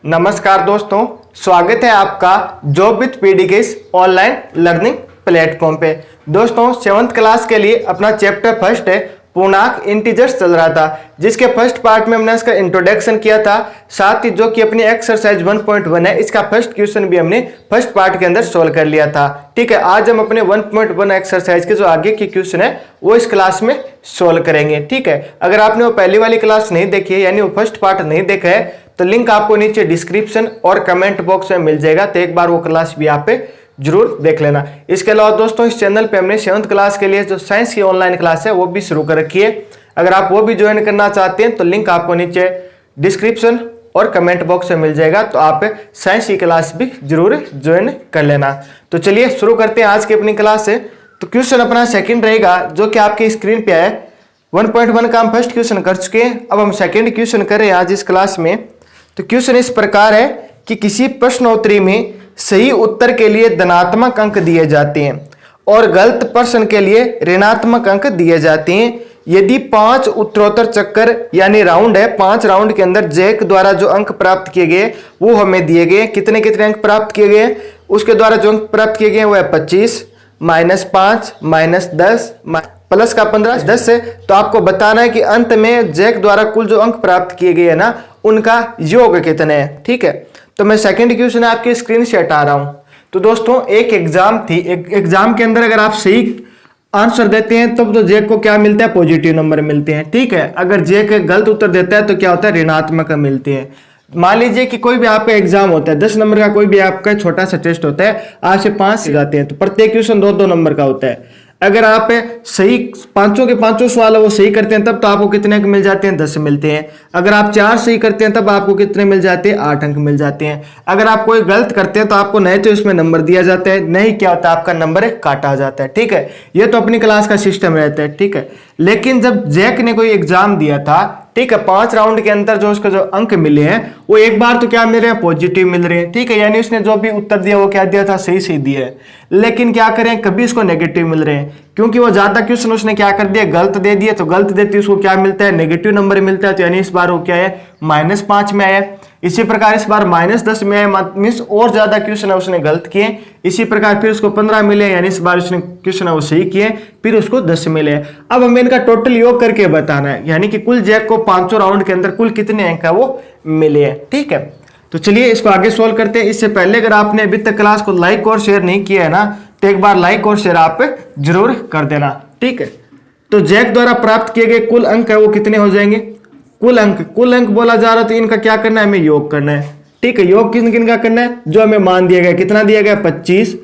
नमस्कार दोस्तों, स्वागत है आपका जॉब विथ पीडी के इस ऑनलाइन लर्निंग प्लेटफॉर्म पे। दोस्तों, 7th क्लास के लिए अपना चैप्टर फर्स्ट है पूर्णांक इंटीजर्स चल रहा था, जिसके फर्स्ट पार्ट में हमने इसका इंट्रोडक्शन किया था। साथ ही जो कि अपनी एक्सरसाइज 1.1 है, इसका फर्स्ट क्वेश्चन भी हमने फर्स्ट पार्ट के अंदर सोल्व कर लिया था। ठीक है, आज हम अपने 1.1 एक्सरसाइज के जो आगे के क्वेश्चन है वो इस क्लास में सोल्व करेंगे। ठीक है, अगर आपने वो पहली वाली क्लास नहीं देखी है, यानी वो फर्स्ट पार्ट नहीं देखा है, तो लिंक आपको नीचे डिस्क्रिप्शन और कमेंट बॉक्स में मिल जाएगा, तो एक बार वो क्लास भी आप पे जरूर देख लेना। इसके अलावा दोस्तों, इस चैनल पे हमने 7th क्लास के लिए जो साइंस की ऑनलाइन क्लास है वो भी शुरू कर रखी है। अगर आप वो भी ज्वाइन करना चाहते हैं तो लिंक आपको नीचे डिस्क्रिप्शन और कमेंट बॉक्स में मिल जाएगा, तो आप साइंस की क्लास भी जरूर ज्वाइन कर लेना। तो चलिए शुरू करते हैं आज की अपनी क्लास से। तो क्वेश्चन अपना सेकंड रहेगा, जो कि आपकी स्क्रीन पे है। 1.1 का हम फर्स्ट क्वेश्चन कर चुके हैं, अब हम सेकेंड क्वेश्चन कर रहे हैं आज इस क्लास में। तो क्वेश्चन इस प्रकार है कि किसी प्रश्नोत्तरी में सही उत्तर के लिए धनात्मक अंक दिए जाते हैं और गलत प्रश्न के लिए ऋणात्मक अंक दिए जाते हैं। यदि 5 उत्तरोत्तर चक्कर यानी राउंड है, 5 राउंड के अंदर जैक द्वारा जो अंक प्राप्त किए गए वो हमें दिए गए। कितने कितने अंक प्राप्त किए गए, उसके द्वारा जो अंक प्राप्त किए गए वो है 25, -5, -10, प्लस का 15, 10 है। तो आपको बताना है कि अंत में जैक द्वारा कुल जो अंक प्राप्त किए गए हैं ना, उनका योग कितने हैं। ठीक है, तो मैं सेकंड क्वेश्चन आपकी स्क्रीन से हटा रहा हूं। तो दोस्तों, एक एग्जाम थी, एक एग्जाम के अंदर अगर आप सही आंसर देते हैं तब तो जैक को क्या मिलता है, पॉजिटिव नंबर मिलते हैं। ठीक है, अगर जैक गलत उत्तर देता है तो क्या होता है, ऋणात्मक मिलते हैं। मान लीजिए कि कोई भी आपका एग्जाम होता है, 10 नंबर का कोई भी आपका छोटा सा टेस्ट होता है, आज से 5 जाते हैं, तो प्रत्येक क्वेश्चन 2-2 नंबर का होता है। अगर आप सही पांचों के पांचों सवाल वो सही करते हैं तब तो आपको कितने अंक मिल जाते हैं, 10 मिलते हैं। अगर आप 4 सही करते हैं तब आपको कितने मिल जाते हैं, 8 अंक मिल जाते हैं। अगर आप कोई गलत करते हैं तो आपको नहीं तो इसमें नंबर दिया जाता है, नहीं क्या होता है, आपका नंबर काटा जाता है। ठीक है, ये तो अपनी क्लास का सिस्टम रहता है। ठीक है, लेकिन जब जैक ने कोई एग्जाम दिया था, ठीक है, 5 राउंड के अंदर जो उसको जो अंक मिले हैं वो एक बार तो क्या मिल रहे हैं, पॉजिटिव मिल रहे हैं। ठीक है, यानी उसने जो भी उत्तर दिया वो क्या दिया था, सही सही दिया है। लेकिन क्या करें, कभी उसको नेगेटिव मिल रहे हैं, क्योंकि वो ज्यादा क्वेश्चन उसने क्या कर दिया, गलत दे दिया। तो गलत देते उसको क्या मिलता है, नेगेटिव नंबर मिलता है। तो यानी इस बार वो क्या है, -5 में आया। इसी प्रकार इस बार -10 में आया, मीन्स और ज्यादा क्वेश्चन है उसने गलत किए। इसी प्रकार फिर उसको 15 मिले, यानी इस बार उसने क्वेश्चन है वो सही किए, फिर उसको 10 मिले। अब हमें इनका टोटल योग करके बताना है, यानी कि कुल जैक को 5 राउंड के अंदर कुल कितने अंक है वो मिले हैं। ठीक है, तो चलिए इसको आगे सोल्व करते हैं। इससे पहले अगर आपने अभी तक क्लास को लाइक और शेयर नहीं किया है ना, तो एक बार लाइक और शेयर आप जरूर कर देना। ठीक है, तो जैक द्वारा प्राप्त किए गए कुल अंक है वो कितने हो जाएंगे, कुल अंक बोला जा रहा है, तो इनका क्या करना है, हमें योग करना है। ठीक है, योग किन किन का करना है, जो हमें मान दिया गया, कितना दिया गया, 25,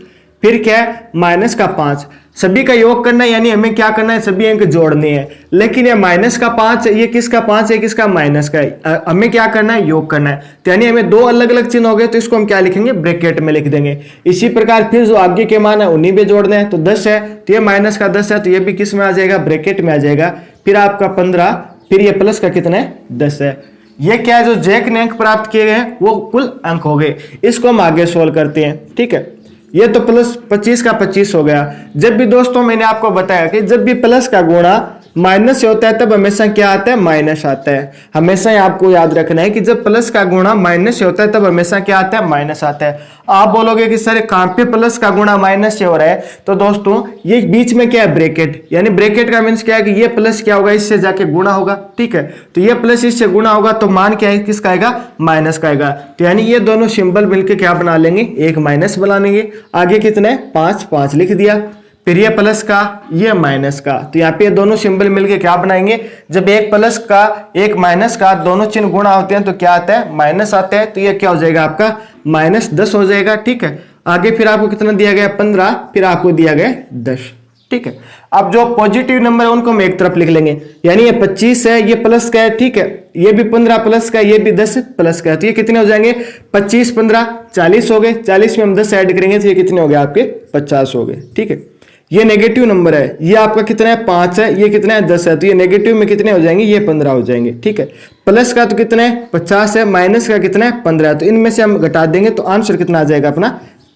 फिर क्या है, -5, सभी का योग करना है। यानी हमें क्या करना है, सभी अंक जोड़ने हैं। लेकिन ये -5 ये किसका 5 है, किसका माइनस का है, हमें क्या करना है, योग करना है। तो यानी हमें 2 अलग अलग चिन्ह हो गए, तो इसको हम क्या लिखेंगे, ब्रैकेट में लिख देंगे। इसी प्रकार फिर जो आगे के मान है उन्हीं पे जोड़ने हैं। तो 10 है तो ये माइनस का 10 है, तो ये भी किस में आ जाएगा, ब्रैकेट में आ जाएगा। फिर आपका 15, फिर ये प्लस का कितना है, 10 है। ये क्या है, जो जैक ने अंक प्राप्त किए गए वो कुल अंक हो गए। इसको हम आगे सोल्व करते हैं। ठीक है, ये तो प्लस 25 का 25 हो गया। जब भी दोस्तों मैंने आपको बताया कि जब भी प्लस का गुणा माइनस से होता है तब हमेशा क्या आता है, माइनस आता है। हमेशा ही आपको याद रखना है कि जब प्लस का गुणा माइनस से होता है तब हमेशा क्या आता है, माइनस आता है। आप बोलोगे कि सर कहां पे प्लस का गुणा माइनस से हो रहा है, तो दोस्तों ये बीच में क्या है, ब्रैकेट। यानी ब्रैकेट का मीन्स क्या है कि ये प्लस क्या होगा, इससे जाके गुणा होगा। ठीक है, तो ये प्लस इससे गुणा होगा, तो मान क्या है, किसका आएगा, माइनस का आएगा। तो यानी ये दोनों सिंबल मिलकर क्या बना लेंगे, एक माइनस बना लेंगे। आगे कितना है, 5 लिख दिया, फिर ये प्लस का, ये माइनस का। तो यहाँ पे ये दोनों सिंबल मिलके क्या बनाएंगे, जब एक प्लस का एक माइनस का दोनों चिन्ह गुणा होते हैं तो क्या आता है, माइनस आता है। तो ये क्या हो जाएगा, आपका -10 हो जाएगा। ठीक है, आगे फिर आपको कितना दिया गया, 15, फिर आपको दिया गया 10। ठीक है, अब जो पॉजिटिव नंबर है उनको हम एक तरफ लिख लेंगे। यानी ये 25 है, ये प्लस का है। ठीक है, ये भी 15 प्लस का है, ये भी 10 प्लस का है। तो ये कितने हो जाएंगे, 25, 15, 40 हो गए। 40 में हम 10 ऐड करेंगे तो ये कितने हो गए, आपके 50 हो गए। ठीक है, ये नेगेटिव नंबर है, ये आपका कितना है, 5 है, ये कितना है, 10 है। तो ये नेगेटिव में कितने हो जाएंगे, ये 15 हो जाएंगे। ठीक है, प्लस का तो कितना है, 50 है, माइनस का कितना है, 15 है। तो इनमें से हम घटा देंगे तो आंसर कितना आ जाएगा अपना,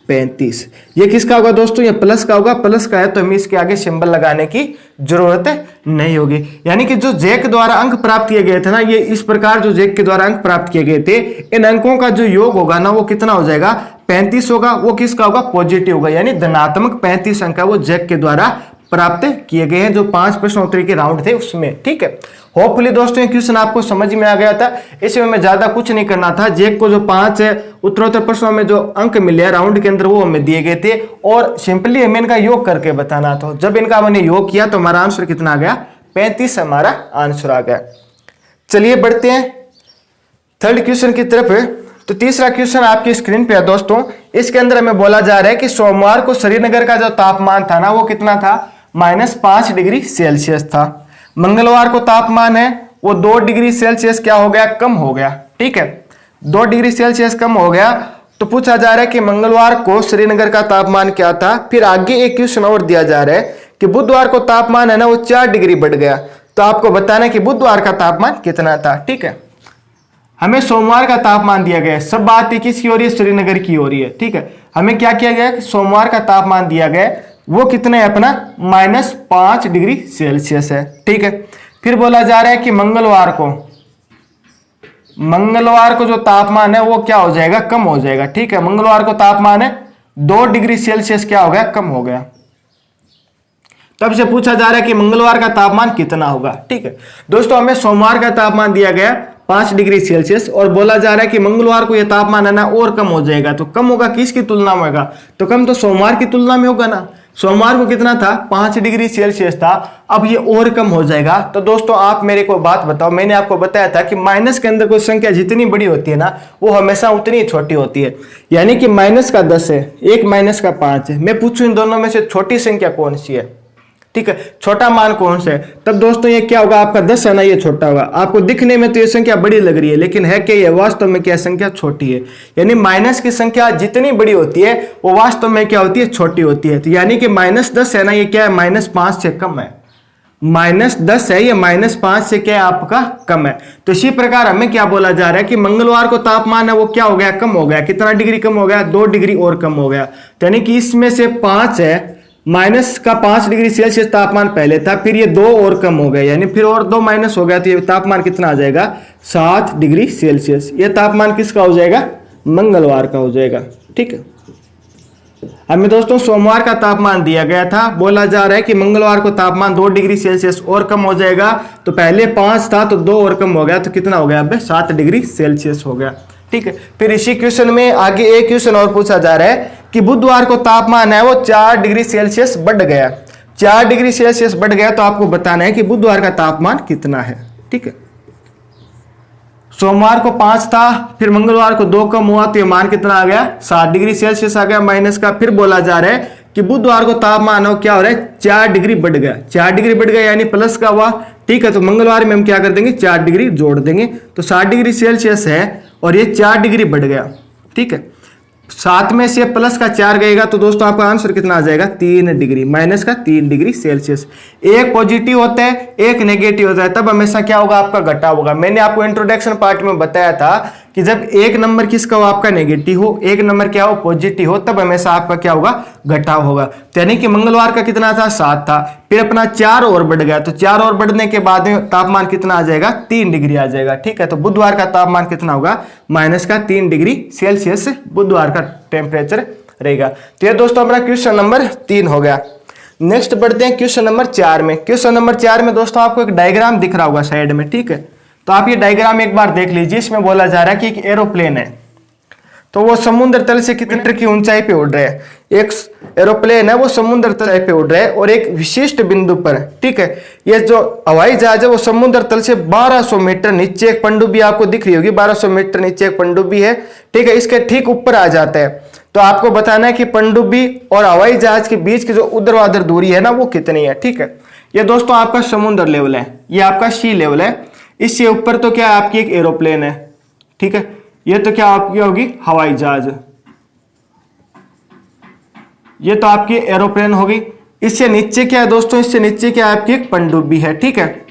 35। ये किसका होगा दोस्तों, ये प्लस का होगा, प्लस का है तो हमें इसके आगे सिंबल लगाने की जरूरत नहीं होगी। यानी कि जो जैक द्वारा अंक प्राप्त किए गए थे ना, ये इस प्रकार जो जैक के द्वारा अंक प्राप्त किए गए थे, इन अंकों का जो योग होगा ना वो कितना हो जाएगा, 35 होगा। वो किसका होगा, पॉजिटिव होगा, यानी धनात्मक 35 अंक वो जैक के द्वारा प्राप्त किए गए हैं, जो 5 प्रश्नोत्तरी के राउंड थे उसमें। ठीक है, होपफुली दोस्तों ये क्वेश्चन आपको समझ में आ गया था। इसमें मैं ज्यादा कुछ नहीं करना था। जैक को जो 5 उत्तरोत्तर प्रश्नों में जो अंक मिले राउंड के अंदर वो हमें दिए गए थे, और सिंपली हमें इनका योग करके बताना था। जब इनका मैंने योग किया तो हमारा आंसर कितना आ गया, 35 हमारा आंसर आ गया। चलिए बढ़ते हैं थर्ड क्वेश्चन की तरफ। तो तीसरा क्वेश्चन आपकी स्क्रीन पे है दोस्तों। इसके अंदर हमें बोला जा रहा है कि सोमवार को श्रीनगर का जो तापमान था ना वो कितना था, -5 डिग्री सेल्सियस था। मंगलवार को तापमान है वो 2 डिग्री सेल्सियस क्या हो गया, कम हो गया। ठीक है, 2 डिग्री सेल्सियस कम हो गया। तो पूछा जा रहा है कि मंगलवार को श्रीनगर का तापमान क्या था। फिर आगे एक क्वेश्चन और दिया जा रहा है कि बुधवार को तापमान है ना वो 4 डिग्री बढ़ गया। तो आपको बताना है कि बुधवार का तापमान कितना था। ठीक है, हमें सोमवार का तापमान दिया गया है, सब बात किसकी हो रही है, श्रीनगर की हो रही है। ठीक है, हमें क्या किया गया कि सोमवार का तापमान दिया गया है वो कितना है अपना, -5 डिग्री सेल्सियस है। ठीक है, फिर बोला जा रहा है कि मंगलवार को जो तापमान है वो क्या हो जाएगा, कम हो जाएगा। ठीक है, मंगलवार को तापमान है 2 डिग्री सेल्सियस क्या हो गया, कम हो गया। तब से पूछा जा रहा है कि मंगलवार का तापमान कितना होगा। ठीक है दोस्तों, हमें सोमवार का तापमान दिया गया 5 डिग्री सेल्सियस और बोला जा रहा है कि मंगलवार को यह तापमान है ना और कम हो जाएगा। तो कम होगा किसकी तुलना में होगा, तो कम तो सोमवार की तुलना में होगा ना। सोमवार को कितना था, 5 डिग्री सेल्सियस था, अब ये और कम हो जाएगा। तो दोस्तों आप मेरे को बात बताओ, मैंने आपको बताया था कि माइनस के अंदर कोई संख्या जितनी बड़ी होती है ना वो हमेशा उतनी छोटी होती है। यानी कि माइनस का 10 है, एक माइनस का 5 है, मैं पूछूं इन दोनों में से छोटी संख्या कौन सी है। ठीक है, छोटा मान कौन सा है, तब दोस्तों ये क्या होगा, आपका 10 है ना, ये छोटा होगा। आपको दिखने में तो ये संख्या बड़ी लग रही है, लेकिन है क्या, ये वास्तव में क्या संख्या छोटी है। यानी माइनस की संख्या जितनी बड़ी होती है वो वास्तव में क्या होती है, छोटी होती है। तो यानी कि -10 है ना, ये क्या है, -5 से कम है। -10 है, ये -5 से क्या है, आपका कम है। तो इसी प्रकार हमें क्या बोला जा रहा है कि मंगलवार को तापमान है वो क्या हो गया, कम हो गया। कितना डिग्री कम हो गया, 2 डिग्री और कम हो गया। यानी कि इसमें से 5 है, -5 डिग्री सेल्सियस तापमान पहले था, फिर ये 2 और कम हो गया, यानी फिर और 2 माइनस हो गया। तो ये तापमान कितना आ जाएगा, 7 डिग्री सेल्सियस। ये तापमान किसका हो जाएगा, मंगलवार का हो जाएगा। ठीक है, हमें दोस्तों सोमवार का तापमान दिया गया था, बोला जा रहा है कि मंगलवार को तापमान 2 डिग्री सेल्सियस और कम हो जाएगा। तो पहले 5 था तो 2 और कम हो गया, तो कितना हो गया, अब 7 डिग्री सेल्सियस हो गया। ठीक है, फिर इसी क्वेश्चन में आगे एक क्वेश्चन और पूछा जा रहा है कि बुधवार को तापमान है वो 4 डिग्री सेल्सियस बढ़ गया। 4 डिग्री सेल्सियस बढ़ गया, तो आपको बताना है कि बुधवार का तापमान कितना है। ठीक है, सोमवार को 5 था, फिर मंगलवार को 2 कम हुआ, तो ये मान कितना आ गया, 7 डिग्री सेल्सियस आ गया माइनस का। फिर बोला जा रहा है कि बुधवार को तापमान हो क्या हो रहा है, 4 डिग्री बढ़ गया। 4 डिग्री बढ़ गया यानी प्लस का हुआ। ठीक है, तो मंगलवार में हम क्या कर देंगे, 4 डिग्री जोड़ देंगे, तो 7 डिग्री सेल्सियस है और ये 4 डिग्री बढ़ गया। ठीक है, 7 में से प्लस का 4 गएगा, तो दोस्तों आपका आंसर कितना आ जाएगा, 3 डिग्री, माइनस का 3 डिग्री सेल्सियस। एक पॉजिटिव होता है, एक नेगेटिव होता है, तब हमेशा क्या होगा, आपका घटा होगा। मैंने आपको इंट्रोडक्शन पार्ट में बताया था कि जब एक नंबर किसका हो, आपका नेगेटिव हो, एक नंबर क्या हो, पॉजिटिव हो, तब हमेशा आपका क्या होगा, घटाव होगा। तो यानी कि मंगलवार का कितना था, 7 था, फिर अपना 4 और बढ़ गया, तो 4 और बढ़ने के बाद में तापमान कितना आ जाएगा, 3 डिग्री आ जाएगा। ठीक है, तो बुधवार का तापमान कितना होगा, -3 डिग्री सेल्सियस बुधवार का टेम्परेचर रहेगा। तो ये दोस्तों हमारा क्वेश्चन नंबर 3 हो गया। नेक्स्ट बढ़ते हैं क्वेश्चन नंबर 4 में। क्वेश्चन नंबर 4 में दोस्तों आपको एक डायग्राम दिख रहा होगा साइड में। ठीक है, तो आप ये डायग्राम एक बार देख लीजिए। इसमें बोला जा रहा है कि एक एरोप्लेन है, तो वो समुद्र तल से कितने मीटर की ऊंचाई पे उड़ रहा है। एक एरोप्लेन है वो समुद्र तल पे उड़ रहा है और एक विशिष्ट बिंदु पर, ठीक है, ये जो हवाई जहाज है वो समुद्र तल से 1200 मीटर नीचे, एक पनडुब्बी आपको दिख रही होगी, 1200 मीटर नीचे एक पनडुब्बी है। ठीक है, इसके ठीक ऊपर आ जाता है। तो आपको बताना है कि पनडुब्बी और हवाई जहाज के बीच की जो ऊर्ध्वाधर दूरी है ना वो कितनी है। ठीक है, ये दोस्तों आपका समुद्र लेवल है, ये आपका सी लेवल है। इससे ऊपर तो क्या आपकी एक एरोप्लेन है। ठीक है, ये तो क्या आपकी होगी, हवाई जहाज, ये तो आपकी एरोप्लेन होगी। इससे नीचे क्या है दोस्तों, इससे नीचे क्या आपकी एक पनडुब्बी है। ठीक है,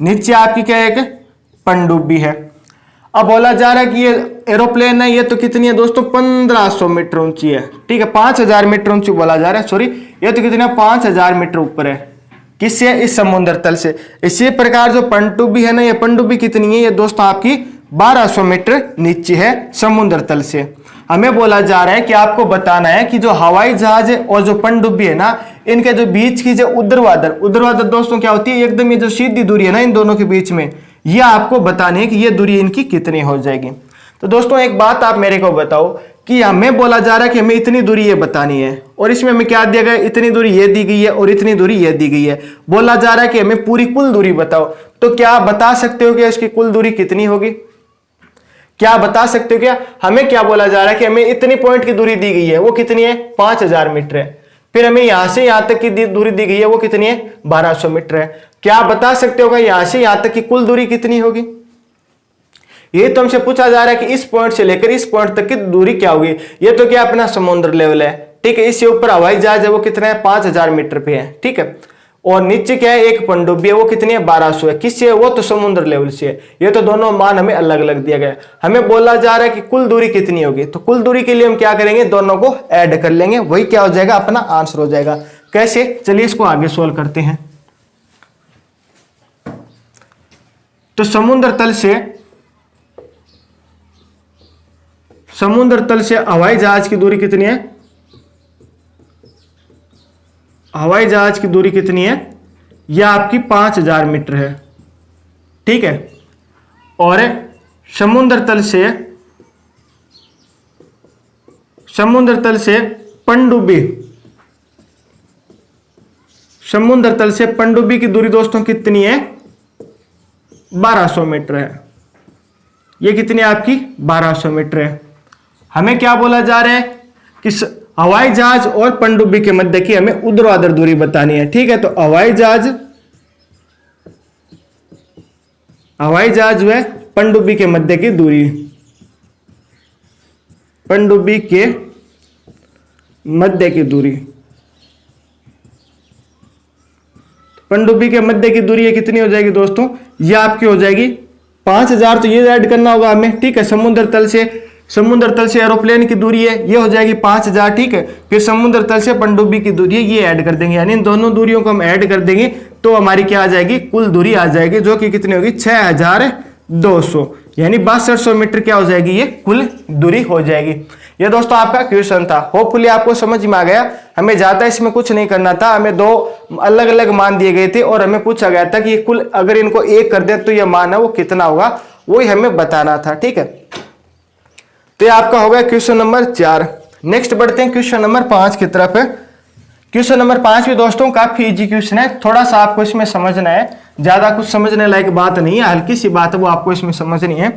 नीचे आपकी क्या है, एक पनडुब्बी है। अब बोला जा रहा है कि ये एरोप्लेन है, ये तो कितनी है दोस्तों 1500 मीटर ऊंची है, ठीक है 5000 मीटर ऊंची बोला जा रहा है, सॉरी ये तो कितना 5000 मीटर ऊपर है, किससे, इस समुद्र तल से। इसी प्रकार जो पनडुब्बी है ना, ये पनडुब्बी कितनी है, ये दोस्तों आपकी 1200 मीटर नीचे है समुद्र तल से। हमें बोला जा रहा है कि आपको बताना है कि जो हवाई जहाज है और जो पनडुब्बी है ना, इनके जो बीच की जो ऊर्ध्वाधर दोस्तों क्या होती है, एकदम ये जो सीधी दूरी है ना इन दोनों के बीच में, ये आपको बतानी है कि ये दूरी इनकी कितनी हो जाएगी। तो दोस्तों एक बात आप मेरे को बताओ कि हमें बोला जा रहा है कि हमें इतनी दूरी ये बतानी है, और इसमें हमें क्या दिया गया, इतनी दूरी ये दी गई है और इतनी दूरी ये दी गई है। बोला जा रहा है कि हमें पूरी कुल दूरी बताओ, तो क्या बता सकते हो कि इसकी कुल दूरी कितनी होगी, क्या बता सकते हो क्या? हमें क्या बोला जा रहा है कि हमें इतनी पॉइंट की दूरी दी गई है, वो कितनी है 5000 मीटर है। फिर हमें यहां से यहां तक की दूरी दी गई है, वो कितनी है 1200 मीटर है। क्या बता सकते हो यहां से यहां तक की कुल दूरी कितनी होगी? ये तो हमसे पूछा जा रहा है कि इस पॉइंट से लेकर इस पॉइंट तक की दूरी क्या होगी। ये तो क्या अपना समुद्र लेवल है, ठीक है। इससे ऊपर हवाई जहाज है, वो कितना है 5000 मीटर पे है, ठीक है। और नीचे क्या है, एक पनडुब्बी है, वो कितनी है 1200 है, किससे है, वो तो समुद्र लेवल से है। ये तो दोनों मान हमें अलग अलग दिया गया। हमें बोला जा रहा है कि कुल दूरी कितनी होगी, तो कुल दूरी के लिए हम क्या करेंगे, दोनों को ऐड कर लेंगे, वही क्या हो जाएगा, अपना आंसर हो जाएगा। कैसे, चलिए इसको आगे सोल्व करते हैं। तो समुद्र तल से हवाई जहाज की दूरी कितनी है, हवाई जहाज की दूरी कितनी है, यह आपकी 5000 मीटर है, ठीक है। और समुद्र तल से पनडुब्बी की दूरी दोस्तों कितनी है 1200 मीटर है। ये कितनी है आपकी 1200 मीटर है। हमें क्या बोला जा रहा है कि हवाई जहाज और पनडुब्बी के मध्य की हमें ऊर्ध्वाधर दूरी बतानी है, ठीक है। तो हवाई जहाज व पनडुब्बी के मध्य की दूरी, पनडुब्बी के मध्य की दूरी, पनडुब्बी के मध्य की दूरी ये कितनी हो जाएगी दोस्तों, ये आपकी हो जाएगी 5000। तो ये ऐड करना होगा हमें, ठीक है। समुद्र तल से एरोप्लेन की दूरी है, ये हो जाएगी 5000, ठीक है। फिर समुद्र तल से पनडुब्बी की दूरी है, ये ऐड कर देंगे, यानी इन दोनों दूरियों को हम ऐड कर देंगे तो हमारी क्या आ जाएगी, कुल दूरी आ जाएगी, जो कि कितनी होगी 6200, यानी 6200 मीटर क्या हो जाएगी, ये कुल दूरी हो जाएगी। ये दोस्तों आपका क्वेश्चन था, होपफुली आपको समझ में आ गया। हमें ज्यादा इसमें कुछ नहीं करना था, हमें दो अलग अलग मान दिए गए थे और हमें पूछा गया था कि कुल अगर इनको एक कर दे तो ये मान है वो कितना होगा, वही हमें बताना था, ठीक है। तो ये आपका हो गया क्वेश्चन नंबर 4। नेक्स्ट बढ़ते हैं क्वेश्चन नंबर 5 की तरफ। क्वेश्चन नंबर 5 भी दोस्तों काफी इजी क्वेश्चन है, थोड़ा सा आपको इसमें समझना है, ज्यादा कुछ समझने लायक बात नहीं है, हल्की सी बात है वो आपको इसमें समझनी है।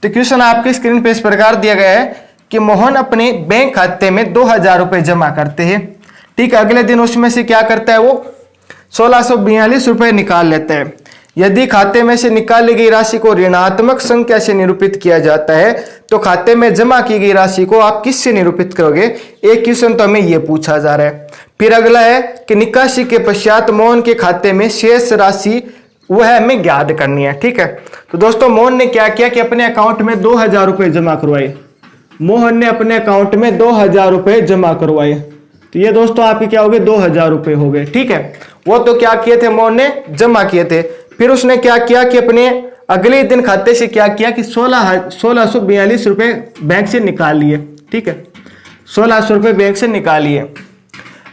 तो क्वेश्चन आपके स्क्रीन पे इस प्रकार दिया गया है कि मोहन अपने बैंक खाते में 2000 रुपए जमा करते हैं, ठीक है। अगले दिन उसमें से क्या करता है, वो 1642 रुपए निकाल लेता है। यदि खाते में से निकाली गई राशि को ऋणात्मक संख्या से निरूपित किया जाता है तो खाते में जमा की गई राशि को आप किससे निरूपित करोगे। एक क्वेश्चन तो हमें यह पूछा जा रहा है। फिर अगला है कि निकासी के पश्चात मोहन के खाते में शेष राशि वह हमें ज्ञात करनी है, ठीक है। तो दोस्तों मोहन ने क्या किया कि अपने अकाउंट में 2000 रुपए जमा करवाए। मोहन ने अपने अकाउंट में 2000 रुपए जमा करवाए, तो ये दोस्तों आपके क्या हो गए 2000 रुपए हो गए, ठीक है। वो तो क्या किए थे, मोहन ने जमा किए थे। फिर उसने क्या किया कि अपने अगले दिन खाते से क्या किया कि 1642 रुपए बैंक से निकाल लिए, ठीक है। 1600 रुपए बैंक से निकाल लिए।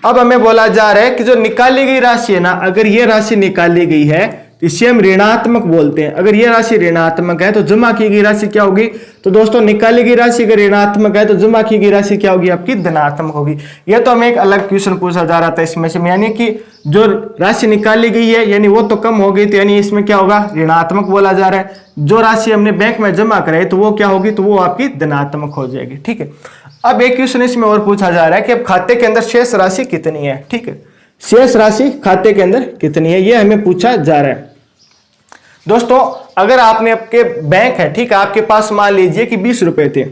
अब हमें बोला जा रहा है कि जो निकाली गई राशि है ना, अगर ये राशि निकाली गई है इसे हम ऋणात्मक बोलते हैं। अगर ये राशि ऋणात्मक है तो जमा की गई राशि क्या होगी, तो दोस्तों निकाली गई राशि अगर ऋणात्मक है तो जमा की गई राशि क्या होगी, आपकी धनात्मक होगी। यह तो हमें एक अलग क्वेश्चन पूछा जा रहा था इसमें से, यानी कि जो राशि निकाली गई है यानी वो तो कम हो गई थी, यानी इसमें क्या होगा ऋणात्मक बोला जा रहा है। जो राशि हमने बैंक में जमा कराई तो वो क्या होगी, तो वो आपकी धनात्मक हो जाएगी, ठीक है। अब एक क्वेश्चन इसमें और पूछा जा रहा है कि अब खाते के अंदर शेष राशि कितनी है, ठीक है। शेष राशि खाते के अंदर कितनी है, ये हमें पूछा जा रहा है। दोस्तों अगर आपने आपके बैंक है, ठीक है, आपके पास मान लीजिए कि 20 रुपए थे,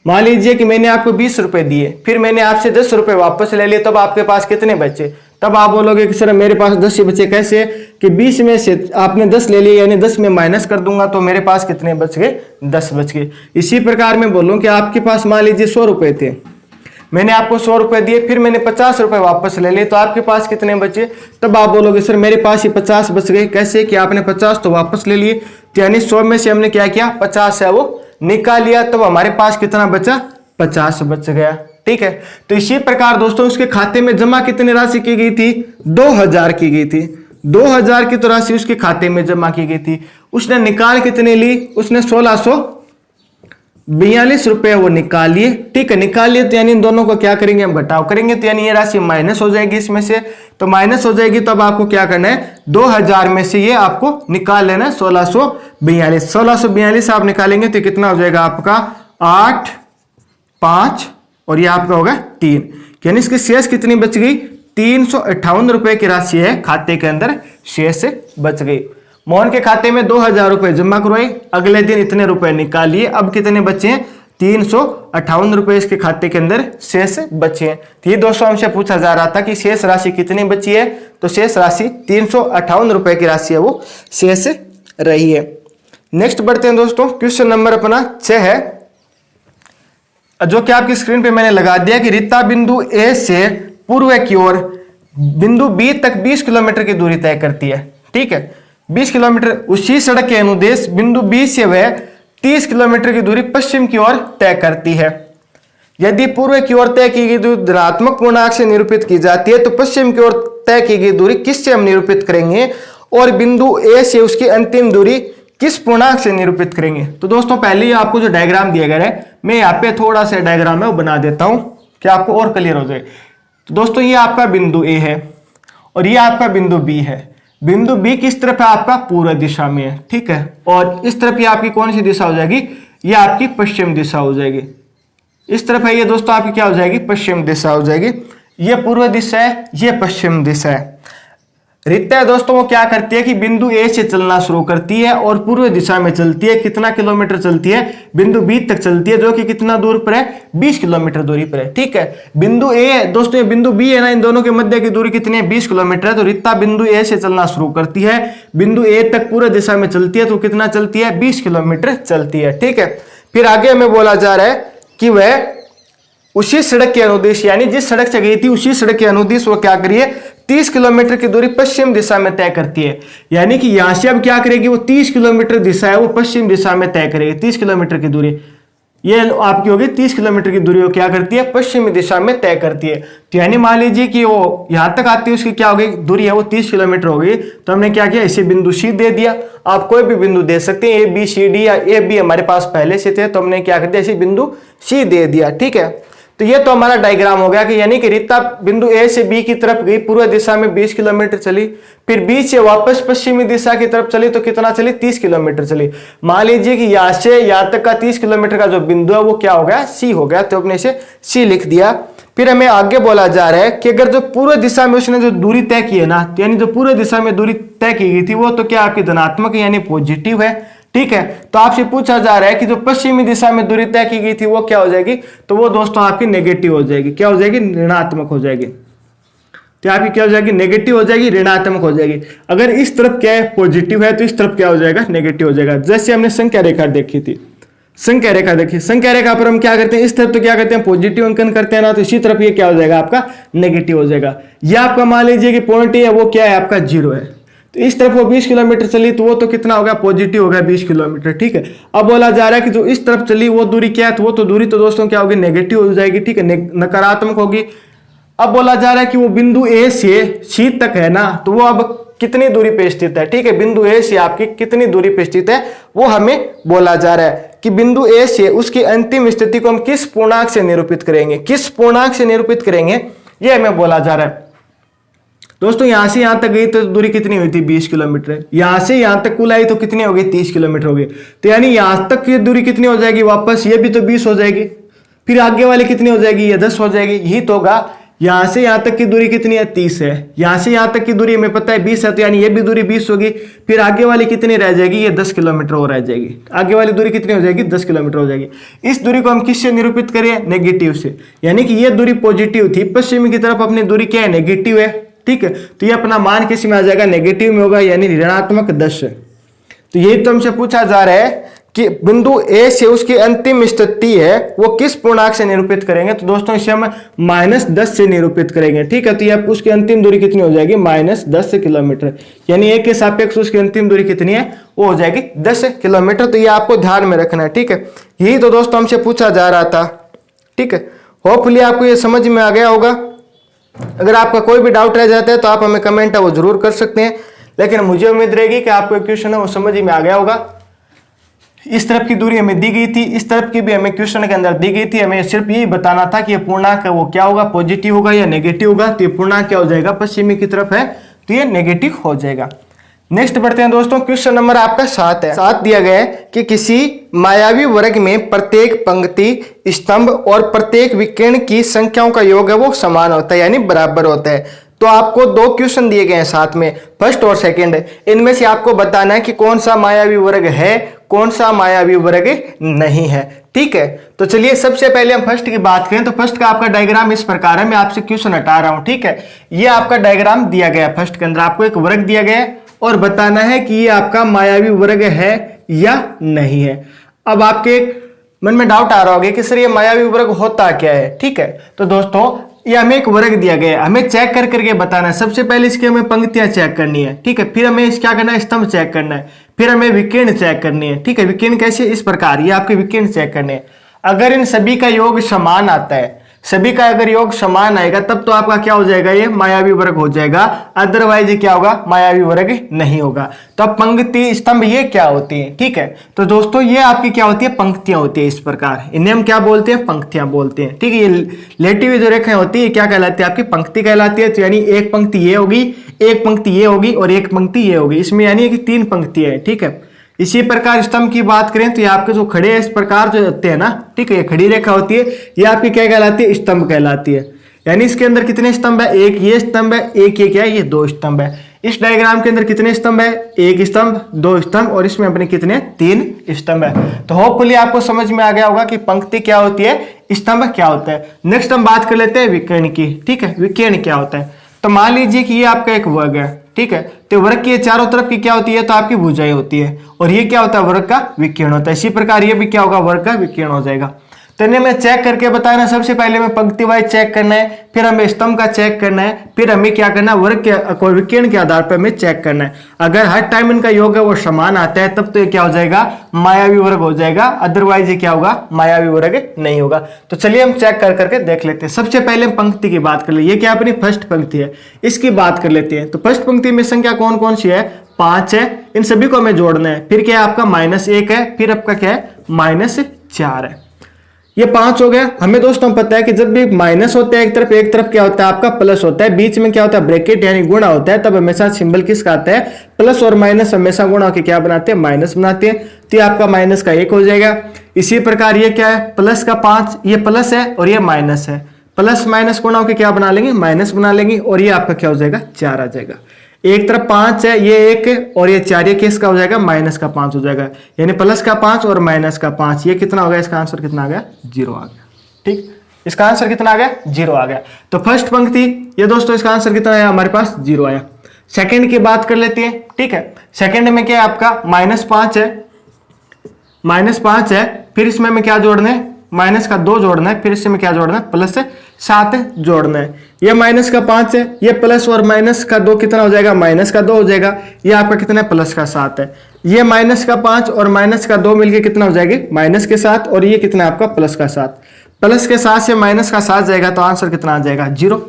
मान लीजिए कि मैंने आपको 20 रुपए दिए, फिर मैंने आपसे 10 रुपए वापस ले लिए, तब आपके पास कितने बचे, तब आप बोलोगे कि सर मेरे पास 10 ही बचे। कैसे कि 20 में से आपने 10 ले लिए, यानी 10 में माइनस कर दूंगा तो मेरे पास कितने बच गए, 10 बच गए। इसी प्रकार मैं बोलूं कि आपके पास मान लीजिए 100 रुपए थे, मैंने आपको 100 रुपए दिए, फिर मैंने 50 रुपए वापस ले लिए, तो आपके पास कितने बचे। तब आप बोलोगे सर मेरे पास ये 50 बच गए। कैसे कि आपने 50 तो वापस ले लिए, तो यानी 100 में से हमने क्या किया, 50 है वो निकाल लिया, तब हमारे पास कितना बचा, 50 बच गया। ठीक है, तो इसी प्रकार दोस्तों उसके खाते में जमा कितनी राशि की गई थी, 2000 की गई थी। 2000 की तो राशि उसके खाते में जमा की गई थी। उसने निकाल कितने ली, उसने 1642 रुपए वो निकाल लिए। ठीक है, निकाल लिए, तो यानी इन दोनों को क्या करेंगे, हम घटाव करेंगे, तो यानी ये राशि माइनस हो जाएगी इसमें से। तो माइनस हो जाएगी, तो अब आपको क्या करना है, 2000 में से ये आपको निकाल लेना है 1642। 1642 आप निकालेंगे तो कितना हो जाएगा आपका 8, 5 और ये आपका होगा 3, यानी इसकी शेष कितनी बच गई, 358 रुपए की राशि है खाते के अंदर शेष बच गई। मोहन के खाते में 2000 रुपए जमा करवाए, अगले दिन इतने रुपए निकालिए, अब कितने बचे हैं, 358 रुपए इसके खाते के अंदर शेष बचे हैं। तो ये दोस्तों हमसे पूछा जा रहा था कि शेष राशि कितनी बची है, तो शेष राशि 358 रुपए की राशि है वो शेष रही है। नेक्स्ट बढ़ते हैं दोस्तों, क्वेश्चन नंबर अपना 6 है, जो कि आपकी स्क्रीन पे मैंने लगा दिया कि रीता बिंदु ए से पूर्व की ओर बिंदु बी तक 20 किलोमीटर की दूरी तय करती है। ठीक है, 20 किलोमीटर, उसी सड़क के अनुदेश बिंदु बी से वह 30 किलोमीटर की दूरी पश्चिम की ओर तय करती है। यदि पूर्व की ओर तय की गई दूरी धनात्मक पूर्णांक से निरूपित की जाती है तो पश्चिम की ओर तय की गई दूरी किससे हम निरूपित करेंगे, और बिंदु ए से उसकी अंतिम दूरी किस पूर्णांक से निरूपित करेंगे। तो दोस्तों पहले ही आपको जो डायग्राम दिया गया है, मैं यहाँ पे थोड़ा सा डायग्राम है वो बना देता हूं कि आपको और क्लियर हो जाए। तो दोस्तों ये आपका बिंदु ए है और ये आपका बिंदु बी है। बिंदु बी किस तरफ है, आपका पूर्व दिशा में है। ठीक है, और इस तरफ ये आपकी कौन सी दिशा हो जाएगी, ये आपकी पश्चिम दिशा हो जाएगी। इस तरफ है ये दोस्तों आपकी क्या हो जाएगी, पश्चिम दिशा हो जाएगी। ये पूर्व दिशा है, ये पश्चिम दिशा है। रीता दोस्तों वो क्या करती है कि बिंदु ए से चलना शुरू करती है और पूर्व दिशा में चलती है। कितना किलोमीटर चलती है, बिंदु बी तक चलती है, जो कि कितना दूर पर है, 20 किलोमीटर दूरी पर है। ठीक है, बिंदु ए दोस्तों, ये बिंदु बी है ना, इन दोनों के मध्य की दूरी कितनी है, 20 किलोमीटर है। तो रीता बिंदु ए से चलना शुरू करती है, बिंदु ए तक पूर्व दिशा में चलती है, तो कितना चलती है, 20 किलोमीटर चलती है। ठीक है, फिर आगे हमें बोला जा रहा है कि वह उसी सड़क के अनुदेश, यानी जिस सड़क से गई थी उसी सड़क के अनुदेश वो क्या करिए, 30 किलोमीटर की दूरी पश्चिम दिशा में तय करती है। यानी कि यहां से अब क्या करेगी, वो 30 किलोमीटर दिशा है वो पश्चिम दिशा में तय करेगी। 30 किलोमीटर की दूरी ये आपकी होगी, 30 किलोमीटर की दूरी वो क्या करती है, पश्चिमी दिशा में तय करती है। तो यानी मान लीजिए कि वो यहां तक आती है, उसकी क्या होगी, दूरी है वो 30 किलोमीटर हो गई। तो हमने क्या किया, इसे बिंदु सी दे दिया। आप कोई भी बिंदु दे सकते हैं, ए बी सी डी, या ए बी हमारे पास पहले से थे, तो हमने क्या कर दिया, इसे बिंदु सी दे दिया। ठीक है, तो ये तो हमारा डायग्राम हो गया कि यानी कि रीता बिंदु ए से बी की तरफ गई, पूर्व दिशा में 20 किलोमीटर चली, फिर बी से वापस पश्चिमी दिशा की तरफ चली, तो कितना चली, 30 किलोमीटर चली। मान लीजिए कि यहां से यहां तक का 30 किलोमीटर का जो बिंदु है वो क्या हो गया, सी हो गया, तो अपने इसे सी लिख दिया। फिर हमें आगे बोला जा रहा है कि अगर जो पूर्व दिशा में उसने जो दूरी तय की है ना, यानी जो पूर्व दिशा में दूरी तय की गई थी वो तो क्या आपकी धनात्मक यानी पॉजिटिव है। ठीक है, तो आपसे पूछा जा रहा है कि जो पश्चिमी दिशा में दूरी तय की गई थी वो क्या हो जाएगी, तो वो दोस्तों आपकी नेगेटिव हो जाएगी। क्या हो जाएगी, ऋणात्मक हो जाएगी। तो आपकी क्या हो जाएगी, नेगेटिव हो जाएगी, ऋणात्मक हो जाएगी। अगर इस तरफ क्या है, पॉजिटिव है, तो इस तरफ क्या हो जाएगा, नेगेटिव हो जाएगा। जैसे हमने संख्या रेखा देखी थी, संख्या रेखा देखी, संख्या रेखा पर हम क्या करते हैं, इस तरफ तो क्या करते हैं, पॉजिटिव अंकन करते हैं ना, तो इसी तरफ ये क्या हो जाएगा, आपका नेगेटिव हो जाएगा। यह आपका मान लीजिए कि पॉइंट है वो क्या है, आपका 0 है, तो इस तरफ वो 20 किलोमीटर चली, तो वो तो कितना होगा, पॉजिटिव होगा 20 किलोमीटर। ठीक है, अब बोला जा रहा है कि जो इस तरफ चली वो दूरी क्या है, तो वो तो दूरी तो दोस्तों क्या होगी, नेगेटिव हो जाएगी। ठीक है, नकारात्मक होगी। अब बोला जा रहा है कि वो बिंदु ए से सी तक है ना, तो वो अब कितनी दूरी पे स्थित है। ठीक है, बिंदु ए से आपकी कितनी दूरी पे स्थित है वो हमें बोला जा रहा है कि बिंदु ए से उसकी अंतिम स्थिति को हम किस पूर्णांक से निरूपित करेंगे, किस पूर्णांक से निरूपित करेंगे, ये हमें बोला जा रहा है। दोस्तों यहां से यहां तक गई तो दूरी कितनी हुई थी, 20 किलोमीटर। यहां से यहां तक कुल आई तो कितनी हो गई, 30 किलोमीटर हो गई। तो यानी यहां तक की दूरी कितनी हो जाएगी, वापस ये भी तो 20 हो जाएगी, फिर आगे वाली कितनी हो जाएगी, ये 10 हो जाएगी। यही तो होगा, यहां से यहां तक की दूरी कितनी है, 30 है। यहां से यहां तक की दूरी हमें पता है 20 है, तो यानी ये भी दूरी 20 होगी। फिर आगे वाली कितनी रह जाएगी, ये 10 किलोमीटर और रह जाएगी। आगे वाली दूरी कितनी हो जाएगी, 10 किलोमीटर हो जाएगी। इस दूरी को हम किससे निरूपित करें, नेगेटिव से। यानी कि ये दूरी पॉजिटिव थी, पश्चिमी की तरफ अपनी दूरी क्या है, नेगेटिव है। ठीक है। तो ये अपना मान किस में आ जाएगा, नेगेटिव में होगा, यानी ऋणात्मक 10 है। तो यही तो हमसे पूछा जा रहा है कि बिंदु ए से उसकी अंतिम स्थिति है वो किस पूर्णांक से निरूपित करेंगे। तो दोस्तों इसे हम -10 से निरूपित करेंगे, ठीक है। तो ये उसकी अंतिम दूरी कितनी हो जाएगी, -10 किलोमीटर, यानी ए के सापेक्ष उसकी अंतिम दूरी कितनी है, वो हो जाएगी 10 किलोमीटर। तो ये आपको ध्यान में रखना है, ठीक है। यही तो दोस्तों हमसे पूछा जा रहा था, ठीक है। होपफुली आपको ये समझ में आ गया होगा। अगर आपका कोई भी डाउट रह जाता है तो आप हमें कमेंट है वो जरूर कर सकते हैं, लेकिन मुझे उम्मीद रहेगी कि आपको क्वेश्चन है वो समझ में आ गया होगा। इस तरफ की दूरी हमें दी गई थी, इस तरफ की भी हमें क्वेश्चन के अंदर दी गई थी। हमें सिर्फ यही बताना था कि ये पूर्णांक है वो क्या होगा, पॉजिटिव होगा या नेगेटिव होगा। तो ये पूर्णांक क्या हो जाएगा, पश्चिमी की तरफ है तो ये नेगेटिव हो जाएगा। नेक्स्ट बढ़ते हैं दोस्तों, क्वेश्चन नंबर आपका 7 है। 7 दिया गया है कि किसी मायावी वर्ग में प्रत्येक पंक्ति, स्तंभ और प्रत्येक विकर्ण की संख्याओं का योग है वो समान होता है, यानी बराबर होता है। तो आपको 2 क्वेश्चन दिए गए हैं साथ में, फर्स्ट और सेकंड। इनमें से आपको बताना है कि कौन सा मायावी वर्ग है, कौन सा मायावी वर्ग नहीं है, ठीक है। तो चलिए सबसे पहले हम फर्स्ट की बात करें तो फर्स्ट का आपका डायग्राम इस प्रकार है। मैं आपसे क्वेश्चन हटा रहा हूं, ठीक है। ये आपका डायग्राम दिया गया है, फर्स्ट के अंदर आपको एक वर्ग दिया गया है और बताना है कि ये आपका मायावी वर्ग है या नहीं है। अब आपके मन में डाउट आ रहा होगा कि सर ये मायावी वर्ग होता क्या है, ठीक है। तो दोस्तों ये हमें एक वर्ग दिया गया है, हमें चेक कर करके बताना है। सबसे पहले इसकी हमें पंक्तियां चेक करनी है, ठीक है। फिर हमें इस क्या करना है, स्तंभ चेक करना है। फिर हमें विकर्ण चेक करनी है, ठीक है। विकर्ण कैसे, इस प्रकार, ये आपके विकर्ण चेक करने हैं। अगर इन सभी का योग समान आता है, सभी का अगर योग समान आएगा तब तो आपका क्या हो जाएगा, ये मायावी वर्ग हो जाएगा। अदरवाइज क्या होगा, मायावी वर्ग नहीं होगा। तो अब पंक्ति, स्तंभ ये क्या होती है, ठीक है। तो दोस्तों ये आपकी क्या होती है, पंक्तियां होती है इस प्रकार। इन्हें हम क्या बोलते हैं, पंक्तियां बोलते हैं, ठीक है। ये लेटी हुई जो रेखाएं होती है क्या कहलाती है, आपकी पंक्ति कहलाती है। तो यानी एक पंक्ति ये होगी, एक पंक्ति ये होगी और एक पंक्ति ये होगी। इसमें यानी कि 3 पंक्तियां है, ठीक है। इसी प्रकार स्तंभ की बात करें तो ये आपके जो खड़े इस प्रकार जो होते हैं ना, ठीक है, ये खड़ी रेखा होती है, ये आपकी क्या कहलाती है, स्तंभ कहलाती है। यानी इसके अंदर कितने स्तंभ है, एक ये स्तंभ है, एक ये क्या है, ये 2 स्तंभ है। इस डायग्राम के अंदर कितने स्तंभ है, एक स्तंभ, 2 स्तंभ और इसमें अपने कितने, 3 स्तंभ है। तो होपफुली आपको समझ में आ गया होगा कि पंक्ति क्या होती है, स्तंभ क्या होता है। नेक्स्ट हम बात कर लेते हैं विकर्ण की, ठीक है। विकर्ण क्या होता है, तो मान लीजिए कि ये आपका एक वर्ग है, ठीक है। तो वर्ग की चारों तरफ की क्या होती है, तो आपकी भुजाएं होती है और ये क्या होता है, वर्ग का विकर्ण होता है। इसी प्रकार ये भी क्या होगा, वर्ग का विकर्ण हो जाएगा। तो इन्हें मैं चेक करके बताना, सबसे पहले हमें पंक्ति वाइज चेक करना है, फिर हमें स्तंभ का चेक करना है, फिर हमें क्या करना है, वर्ग के विकर्ण के आधार पर हमें चेक करना है। अगर हर टाइम इनका योग है वो समान आता है तब तो ये क्या हो जाएगा, मायावी वर्ग हो जाएगा। अदरवाइज ये क्या होगा, मायावी वर्ग नहीं होगा। तो चलिए हम चेक कर करके देख लेते हैं। सबसे पहले हम पंक्ति की बात कर ले, ये क्या अपनी फर्स्ट पंक्ति है, इसकी बात कर लेते हैं। तो फर्स्ट पंक्ति में संख्या कौन कौन सी है, 5 है। इन सभी को हमें जोड़ना है। फिर क्या है आपका -1 है, फिर आपका क्या है, -4 है। ये 5 हो गया। हमें दोस्तों पता है कि जब भी माइनस होता है एक तरफ क्या होता है आपका प्लस होता है, बीच में क्या होता है, ब्रैकेट यानी गुणा होता है। तब हमेशा सिंबल किसका आता है, प्लस और माइनस हमेशा गुणा होकर क्या बनाते हैं, माइनस बनाते हैं। तो ये आपका माइनस का 1 हो जाएगा। इसी प्रकार ये क्या है, प्लस का 5, ये प्लस है और ये माइनस है। प्लस माइनस गुणा होकर क्या बना लेंगे, माइनस बना लेंगे और ये आपका क्या हो जाएगा, 4 आ जाएगा। एक तरफ 5 है, ये 1 और ये 4, ये किसका हो जाएगा, माइनस का 5 हो जाएगा। यानी प्लस का 5 और माइनस का 5, ये कितना हो गया, इसका आंसर कितना आ गया, 0 आ गया। ठीक, इसका आंसर कितना आ गया, 0 आ गया। तो फर्स्ट पंक्ति ये दोस्तों इसका आंसर कितना आया, हमारे पास 0 आया। सेकंड की बात कर लेते हैं। ठीक है, सेकंड में क्या है आपका -5 है, -5 है। फिर इसमें हमें क्या जोड़ना है, माइनस का 2 जोड़ना है। फिर इसमें क्या जोड़ना है, +7 जोड़ना है। ये माइनस का 5 है, ये प्लस और माइनस का 2 कितना हो जाएगा, माइनस का 2 हो जाएगा। ये आपका कितना है, प्लस का 7 है। ये माइनस का 5 और माइनस का 2 मिलके कितना हो जाएगा, माइनस के 7। और ये कितना है आपका, प्लस का 7। प्लस के 7 से माइनस का 7 जाएगा तो आंसर कितना आ जाएगा, 0।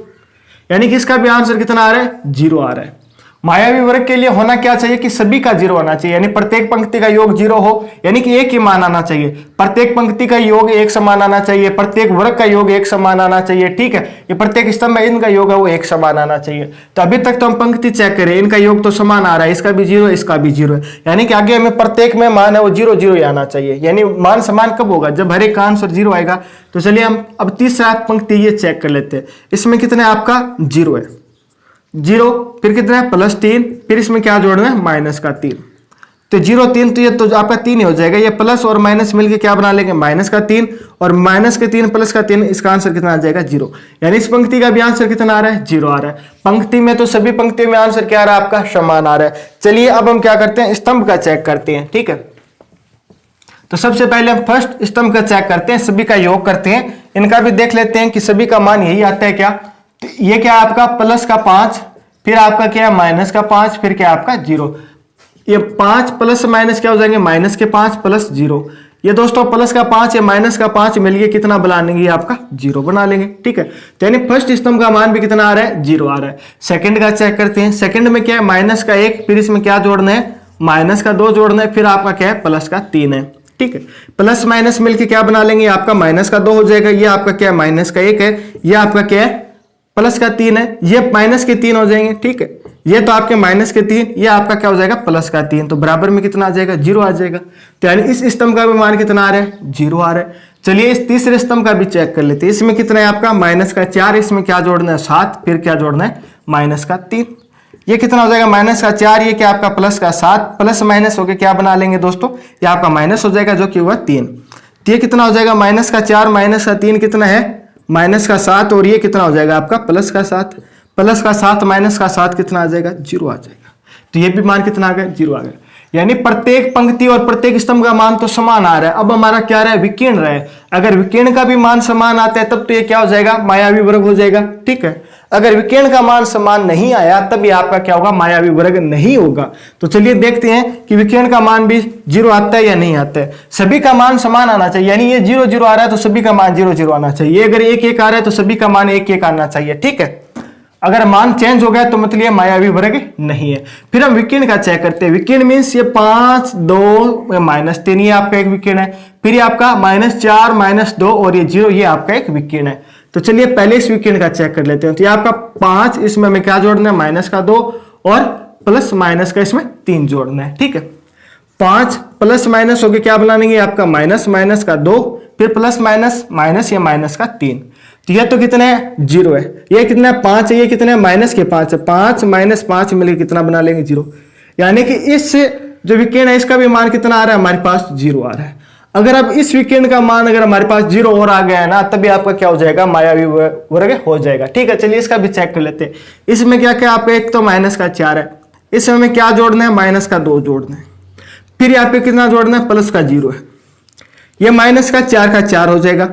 यानी कि इसका भी आंसर कितना आ रहा है, 0 आ रहा है। मायावी वर्ग के लिए होना क्या चाहिए कि सभी का 0 होना चाहिए, यानी प्रत्येक पंक्ति का योग 0 हो, यानी कि एक ही मान आना चाहिए। प्रत्येक पंक्ति का योग एक समान आना चाहिए, प्रत्येक वर्ग का योग एक समान आना चाहिए। ठीक है, ये प्रत्येक स्तंभ में इनका योग है वो एक समान आना चाहिए। तो अभी तक तो हम पंक्ति चेक करें, इनका योग तो समान आ रहा है, इसका भी 0 है, इसका भी 0 है। यानी कि आगे हमें प्रत्येक में मान है वो 0 0 ही आना चाहिए। यानी मान समान कब होगा, जब हर एक का आंसर 0 आएगा। तो चलिए हम अब तीसरा पंक्ति ये चेक कर लेते हैं। इसमें कितना है आपका, 0 है, 0। फिर कितना है, +3। फिर इसमें क्या जोड़ना है, -3। तो 0 3, तो ये तो आपका 3 ही हो जाएगा। ये प्लस और माइनस मिलके क्या बना लेंगे, माइनस का 3, और माइनस के 3 प्लस का 3, इसका आंसर कितना आ जाएगा 0। यानी इस पंक्ति का भी आंसर कितना आ रहा है, 0 आ रहा है। पंक्ति में तो सभी पंक्तियों में आंसर क्या आ रहा है आपका, समान आ रहा है। चलिए अब हम क्या करते हैं, स्तंभ का चेक करते हैं, ठीक है। तो सबसे पहले हम फर्स्ट स्तंभ का चेक करते हैं, सभी का योग करते हैं, इनका भी देख लेते हैं कि सभी का मान यही आता है क्या। तो ये क्या आपका प्लस का 5, फिर आपका क्या है माइनस का 5, फिर क्या आपका 0। ये 5 प्लस माइनस क्या हो जाएंगे, माइनस के 5 प्लस 0। ये दोस्तों प्लस का 5 या माइनस का 5 मिलके कितना बना लेंगे, आपका 0 बना लेंगे, ठीक है। तो यानी फर्स्ट स्तंभ का मान भी कितना आ रहा है, 0 आ रहा है। सेकंड का चेक करते हैं, सेकंड में क्या है, माइनस का 1, फिर इसमें क्या जोड़ना है, माइनस का 2 जोड़ना है, फिर आपका क्या है, प्लस का 3 है, ठीक है। प्लस माइनस मिलके क्या बना लेंगे, आपका माइनस का 2 हो जाएगा, ये आपका क्या है, माइनस का 1 है, ये आपका क्या है, प्लस का 3 है, ये माइनस के 3 हो जाएंगे, ठीक है। ये तो आपके माइनस के 3, ये आपका क्या हो जाएगा, प्लस का 3, तो बराबर में कितना आ जाएगा, 0 आ जाएगा। तो यानी इस स्तंभ का भी मान कितना आ रहा है, 0 आ रहा है। चलिए इस तीसरे स्तंभ का भी चेक कर लेते हैं, इसमें कितना है आपका, माइनस का 4, इसमें क्या जोड़ना है 7, फिर क्या जोड़ना है, माइनस का 3। ये कितना हो जाएगा, माइनस का 4, ये क्या आपका प्लस का 7, प्लस माइनस होकर क्या बना लेंगे दोस्तों, ये आपका माइनस हो जाएगा, जो कि हुआ 3। तो ये कितना हो जाएगा, माइनस का 4 माइनस का 3 कितना है, माइनस का 7, और ये कितना हो जाएगा आपका प्लस का 7, प्लस का 7 माइनस का 7 कितना आ जाएगा, 0 आ जाएगा। तो ये भी मान कितना आ गया, 0 आ गया। यानी प्रत्येक पंक्ति और प्रत्येक स्तंभ का मान तो समान आ रहा है। अब हमारा क्या रहा है, विकीर्ण रहा है। अगर विकीर्ण का भी मान समान आता है तब तो ये क्या हो जाएगा, मायावी वर्ग हो जाएगा, ठीक है। अगर विकीर्ण का मान समान नहीं आया तब ये आपका क्या होगा, मायावी वर्ग नहीं होगा। तो चलिए देखते हैं कि विकीर्ण का मान भी 0 आता है या नहीं आता है। सभी का मान समान आना चाहिए, यानी ये 0 0 आ रहा है तो सभी का मान 0 0 आना चाहिए। अगर 1 1 आ रहा है तो सभी का मान 1 1 आना चाहिए, ठीक है। अगर मान चेंज हो गया तो मतलब ये मायावी वर्ग नहीं है। फिर हम विकीर्ण का चेक करते हैं। विकीर्ण मीन्स ये 5 2 माइनस 3, ये आपका एक विकीर्ण है। फिर ये आपका -4 -2 और ये 0, ये आपका एक विकीर्ण है। तो चलिए पहले इस विकीर्ण का चेक कर लेते हैं। तो ये आपका 5, इसमें हमें क्या जोड़ना है, माइनस का 2 और प्लस माइनस का इसमें 3 जोड़ना है, ठीक है। 5 प्लस माइनस होके क्या बना लेंगे, आपका माइनस माइनस का 2, फिर प्लस माइनस माइनस या माइनस का 3। तो यह तो कितना है, 0 है। ये कितना है, 5 है। ये कितना है, माइनस के 5 है। 5 माइनस 5 मिलकर कितना बना लेंगे, 0। यानी कि इस जो विकीर्ण है इसका भी मान कितना आ रहा है, हमारे पास 0 आ रहा है। अगर अब इस विकीर्ण का मान अगर हमारे पास 0 और आ गया है ना, तभी आपका क्या हो जाएगा, मायावी वर्ग हो जाएगा, ठीक है। चलिए इसका भी चेक कर लेते हैं। इसमें क्या क्या आपका एक तो माइनस का 4 है, इसमें हमें क्या जोड़ना है, माइनस का 2 जोड़ना है। फिर यहाँ पे कितना जोड़ना है, प्लस का 0 है। ये माइनस का 4 का 4 हो जाएगा।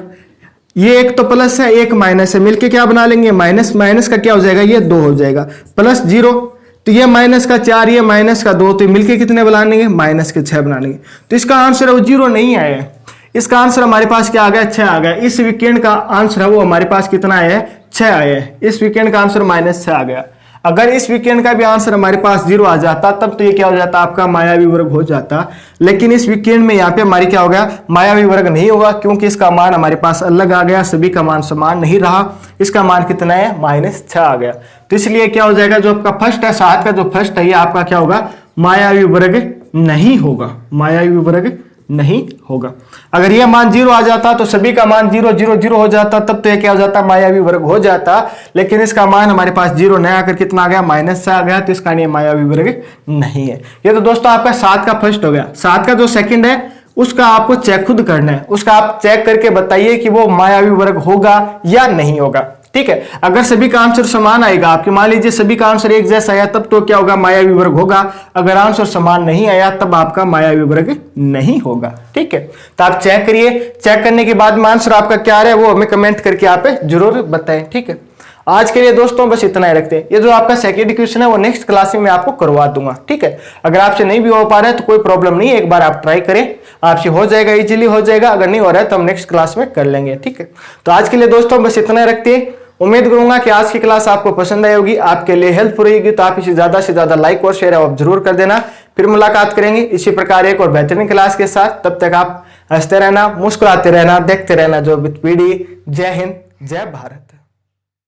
ये एक तो प्लस है, एक माइनस है, मिलके क्या बना लेंगे, माइनस माइनस का क्या हो जाएगा, ये 2 हो जाएगा, प्लस 0। तो ये माइनस का 4, ये माइनस का 2, तो मिलके कितने बना लेंगे, माइनस के 6 बना लेंगे। तो इसका आंसर है वो 0 नहीं आया है। इसका आंसर हमारे पास क्या आ गया, 6 आ गया। इस विकीर्ण का आंसर है वो हमारे पास कितना आया है, 6 आया है। इस विकीर्ण का आंसर -6 आ गया। अगर इस विकीर्ण का भी आंसर हमारे पास 0 आ जाता तब तो ये क्या हो जाता, आपका मायावी वर्ग हो जाता। लेकिन इस विकीर्ण में यहाँ पे हमारी क्या हो गया, मायावी वर्ग नहीं होगा, क्योंकि इसका मान हमारे पास अलग आ गया, सभी का मान समान नहीं रहा। इसका मान कितना है, -6 आ गया। तो इसलिए क्या हो जाएगा, जो आपका फर्स्ट है, 7 का जो फर्स्ट है, ये आपका क्या होगा, मायावी वर्ग नहीं होगा, मायावी वर्ग नहीं होगा। अगर ये मान 0 आ जाता तो सभी का मान 0 0 0 हो जाता, तब तो ये क्या हो जाता, मायावी वर्ग हो जाता। लेकिन इसका मान हमारे पास 0 नहीं आकर कितना आ गया, -6 आ गया, तो इसका ये मायावी वर्ग नहीं है। ये तो दोस्तों आपका 7 का फर्स्ट हो गया। 7 का जो सेकंड है उसका आपको चेक खुद करना है। उसका आप चेक करके बताइए कि वो मायावी वर्ग होगा या नहीं होगा, ठीक है। अगर सभी का आंसर समान आएगा, आपके मान लीजिए सभी का आंसर एक जैसा आया, तब तो क्या होगा, मायावी वर्ग होगा। अगर आंसर समान नहीं आया तब आपका मायावी वर्ग नहीं होगा, ठीक है। तो आप चेक करिए, चेक करने के बाद में आंसर आपका क्या है वो हमें कमेंट करके आप जरूर बताएं, ठीक है। आज के लिए दोस्तों बस इतना ही रखते हैं। ये जो आपका सेकंड क्वेश्चन है वो नेक्स्ट क्लास में मैं आपको करवा दूंगा, ठीक है। अगर आपसे नहीं भी हो पा रहा है तो कोई प्रॉब्लम नहीं है, एक बार आप ट्राई करें, आपसे हो जाएगा, इजीली हो जाएगा। अगर नहीं हो रहा है तो हम नेक्स्ट क्लास में कर लेंगे, ठीक है। तो आज के लिए दोस्तों बस इतना ही रखते हैं। उम्मीद करूंगा कि आज की क्लास आपको पसंद आई होगी, आपके लिए हेल्पफुल रहेगी। तो आप इसे ज्यादा से ज्यादा लाइक और शेयर आप जरूर कर देना। फिर मुलाकात करेंगे इसी प्रकार एक और बेहतरीन क्लास के साथ। तब तक आप हंसते रहना, मुस्कुराते रहना, देखते रहना जो विद पीडी। जय हिंद, जय भारत।